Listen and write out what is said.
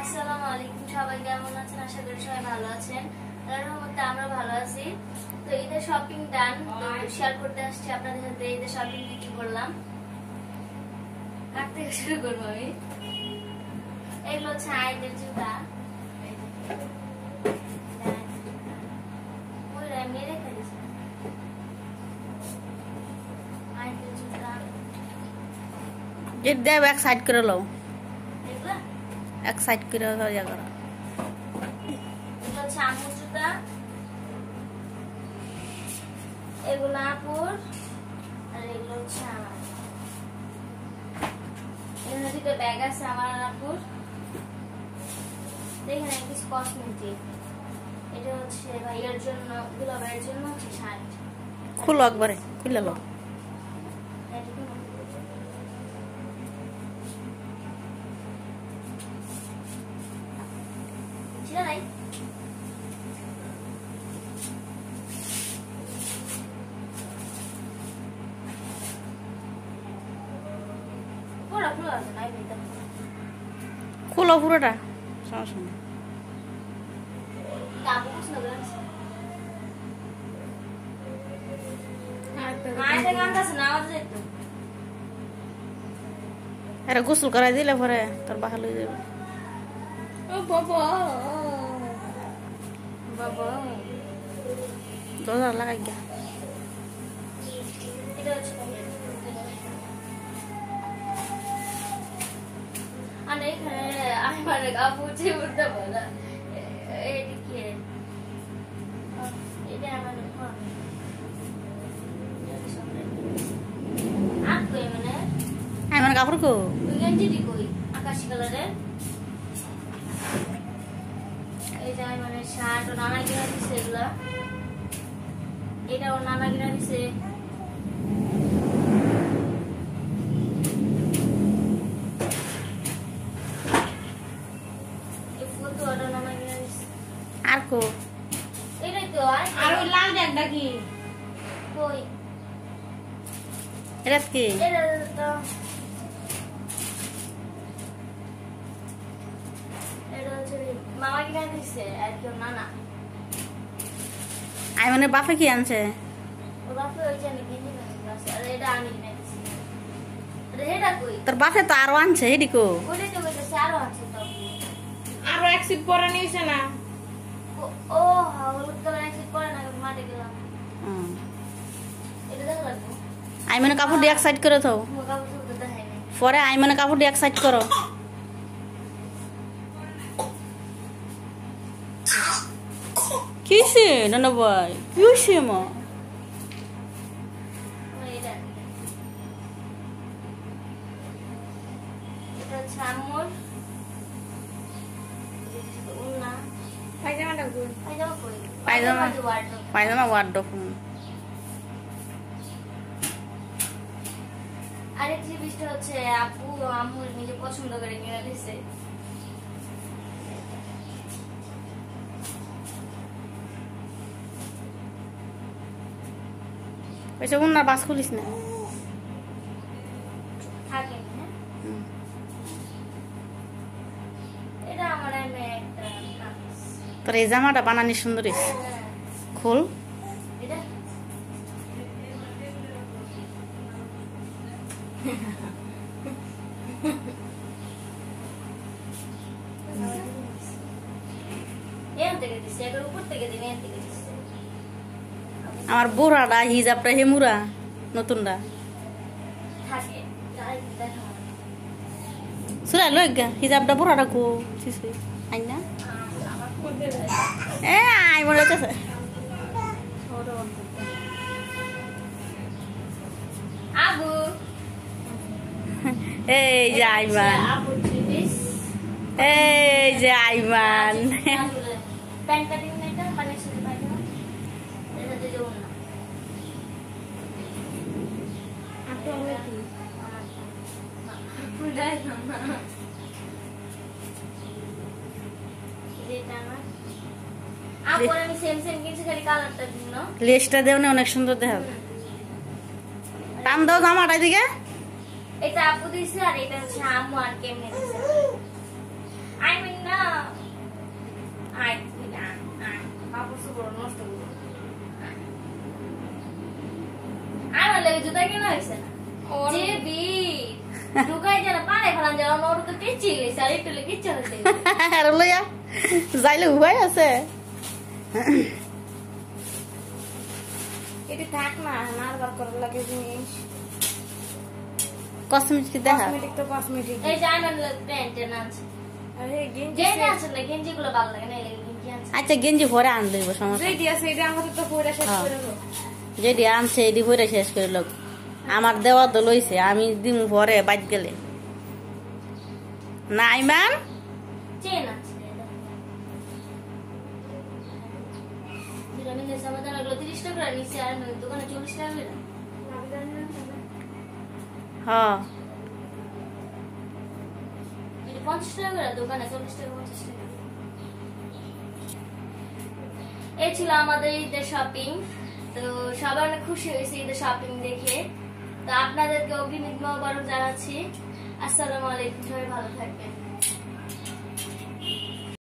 আসসালামু আলাইকুম, সবাই কেমন আছেন? আশা করি সবাই ভালো আছেন। আল্লাহর রহমতে আমরা ভালো আছি। তো ঈদের শপিং ডান, তো শেয়ার করতে আসছি আপনাদের সাথে ঈদের শপিং কি করলাম। কার থেকে শুরু করবো আমি? এগুলো হচ্ছে আয়েদের জুতা। মেরে ফেলিস আয়েদের জুতা। যেটা দেব এক সাইড করে লও, এগুলা এক সাইড করে লও জায়গা। এগুলো হচ্ছে আম্মুর জুতা, এগুলো আপুর, আর এগুলো হচ্ছে আমার। এর মধ্যে ব্যাগ আছে আমার আর আপুর। দেখেন কিছু কসমেটিক, এটা হচ্ছে ভাইয়ের জন্য, দুলাভাইয়ের জন্য হচ্ছে শার্ট। খুলো একবারে, খুলে লও। নাই পুরো পুরো আছে নাই ভিতরে, খুলো পুরোটা, সমস্যা নেই। কাপড় পছন্দ করেন? মায়ের গান আছে না আমাদের একটু। এরা গোসল করাই দিলে পরে তোর ভালো হয়ে যাবে। ও বাবা বাবা, দরজা লাগাই গা। এটা হচ্ছে আর এখানে আমি মানে কাপড় ছিঁড়ে উঠতে পারবো না। এটা কি? এটা আমার আর কই মানে আমি মানে কাপড় কো ওই গেঞ্জিটি কই আকাশি কালারের। এই যে মানে শার্ট ও নানা কিনা দিছে, এগুলা এটা ও নানা কিনা দিছে। আর কো এটাই তো। আর ওই লাল ব্যাগটা কি? কই এটা কি? এটা তো এটা হচ্ছে মামা কিনা দিছে আর কেউ নানা। আমি মানে বাপে কি আনছে? ওর বাপে ওই যে গেঞ্জি আছে, আর এটা আমি কিনা দিছি। এটা কই? তোর বাপে তো আরো আনছে, এডি কো? ওইটাই তো কইতেছে আরো আছে তো। আরো এক সিট পরে নিয়েছে না? ও হলুদ কালার এক সিট পরে না, মাঠে গেলাম। এটা দেখো লাগবো। আমি মানে কাপড় দিয়ে এক সাইড করে থাও, কাপড় চোপড় দেখাই নাই। পরে আমি মানে কাপড় দিয়ে এক সাইড করো। কিসে নানা ভাই, কিসে মা? এটা হচ্ছে আম্মুর উন্না। পায়জামাটা কই? পায়জামা কই? পায়জামা ওয়ার্ডরোব। পায়জামা ওয়ার্ডরোব। আরেক জিনিসটা হচ্ছে আপু আম্মু নিজে পছন্দ করে কিনে দিছে। ওইসব উন্নার বাস খুলিস না। থাকে হ্যাঁ। এটা আমার এমনি একটা কামিজ। তোর এই জামাটা বানানি সুন্দর হইছে। হ্যাঁ। খোল। এটা এর থেকে দিছে, এর উপর থেকে দিন, এর থেকে দিছে। আমার বুড়াটা হিজাবটা হেমুরা নতুনটা থাকে তাই দেখা সুরাই লই গা হিজাবটা বুড়াটা কো সিসি আই না আমার করতে দেয়। এ আই মনে হচ্ছে আবু এই যে আইমান, আবু জিনিস এই যে আইমান। প্যান্ট কাটিং না, এটা পানির সাথে পায়জামা, এর সাথে যে ওড়না। আটো হবে কি? যেটা আমার আপুর আমি সেম সেম কিনছি, খালি কালারটা ভিন্ন। লেসটা দেও না, অনেক সুন্দর দেখাবে। টান দাও জামাটা দিকে। এটা আপু দিছে আর এটা হচ্ছে আম্মু আর কেমনে দিছে। I mean না ওর তো কিচ্ছু নেই আর একটু কিচ্ছু হচ্ছে আর লইয়া যাইলে উপায় আছে। এটি থাক না নারবার করার লাগে জিনিস কসমেটিক দেখা কসমেটিক তো কসমেটিক এই যে আমার প্যান্ট আনছে আরে গেঞ্জি গেঞ্জি আছে না গেঞ্জি গুলো ভালো লাগে না এই গেঞ্জি আনছে আচ্ছা গেঞ্জি ভরে আন দেবো সমস্যা যেটি আছে এটা আমাদের তো পয়রা শেষ হ্যাঁ। করে দেবো যেটি আনছে এটি ভরে শেষ করে লোক আমার দেওয়া তো লইছে আমি দিম ভরে বাইক গেলে না ইমান চেন আছে বিরামি নেই সমাধান লাগলো 30 টাকা করে নিচে আর দোকানে 40 টাকা করে হ্যাঁ এটা 50 টাকা করে দোকানে 40 টাকা 50 টাকা এই ছিল আমাদের ঈদের শপিং তো সবাই অনেক খুশি হয়েছে ঈদের শপিং দেখে তো আপনাদেরকে অগ্রিম ঈদ মোবারক জানাচ্ছি আসসালামু আলাইকুম সবাই ভালো থাকবেন